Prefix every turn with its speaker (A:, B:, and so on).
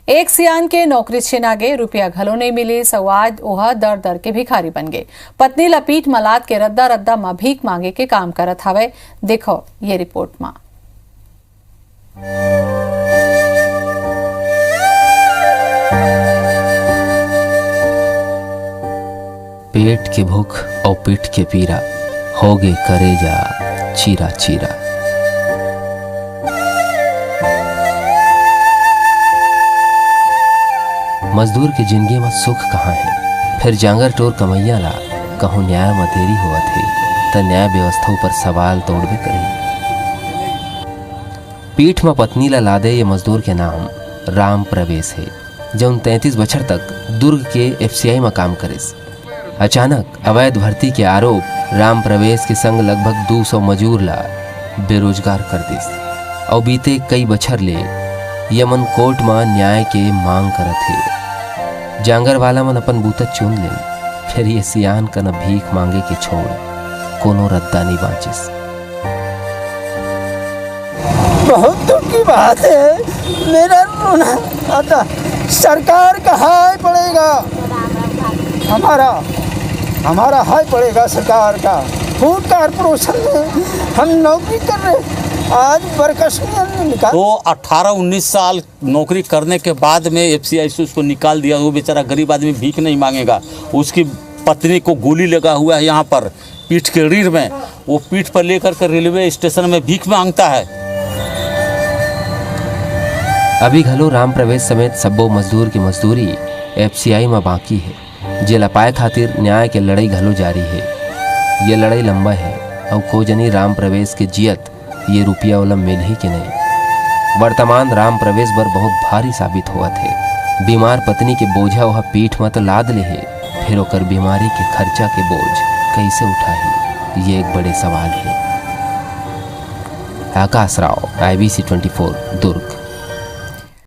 A: एक सियान के नौकरी छिना गे, रुपया घलो नहीं मिले, सवाद ओहा दर दर के भिखारी बन गए। पत्नी लपीट मलात के रद्दा रद्दा में भीख मांगे के काम करत हवे। देखो ये रिपोर्ट में।
B: पेट के भूख और पीठ के पीरा, होगे करेजा चीरा चीरा। मजदूर की जिंदगी में सुख कहाँ है। फिर जांगर टोर कमैया ला कहूँ न्याय में देरी हुआ थे तो न्याय व्यवस्था पर सवाल तोड़बे करी। पीठ में पत्नी ला लादे ये मजदूर के नाम राम प्रवेश है, जो 33 बछर तक दुर्ग के FCI में काम करिस। अचानक अवैध भर्ती के आरोप राम प्रवेश के संग लगभग 200 मजूर ला बेरोजगार कर दिस और बीते कई बछर ले यमन कोर्ट में न्याय के मांग करत है। जांगर वाला मन अपन बूता चुन ले, फिर ये सियान का न भीख मांगे के छोड़ कोनो रद्दा नहीं बाचिस।
C: बहुत दुख की बात है, मेरा रोना आता। सरकार का हाय पड़ेगा, हमारा हाय पड़ेगा सरकार का। फूड कारपोरेशन में हम नौकरी कर रहे, आज बरकस में निकाल।
D: तो 18-19 साल नौकरी करने के बाद में FCI से उसको निकाल दिया। वो बेचारा गरीब आदमी भीख नहीं मांगेगा। उसकी पत्नी को गोली लगा हुआ है यहाँ पर पीठ के रीढ़ में, वो पीठ पर लेकर के रेलवे स्टेशन में भीख मांगता है।
B: अभी घलो राम प्रवेश समेत सबो मजदूर की मजदूरी FCI में बाकी है। जे लपाए खातिर न्याय के लड़ाई घलो जारी है। ये लड़ाई लंबा है और खोजनी राम प्रवेश के जियत ये रुपया वाला मिल ही कि नहीं। वर्तमान राम प्रवेश बर बहुत भारी साबित हुआ थे। बीमार पत्नी के बोझा वह पीठ में तो लाद ले है, फिर ओकर बीमारी के खर्चा के बोझ कैसे उठाही, ये एक बड़े सवाल है। आकाश राव, IBC 24 दुर्ग।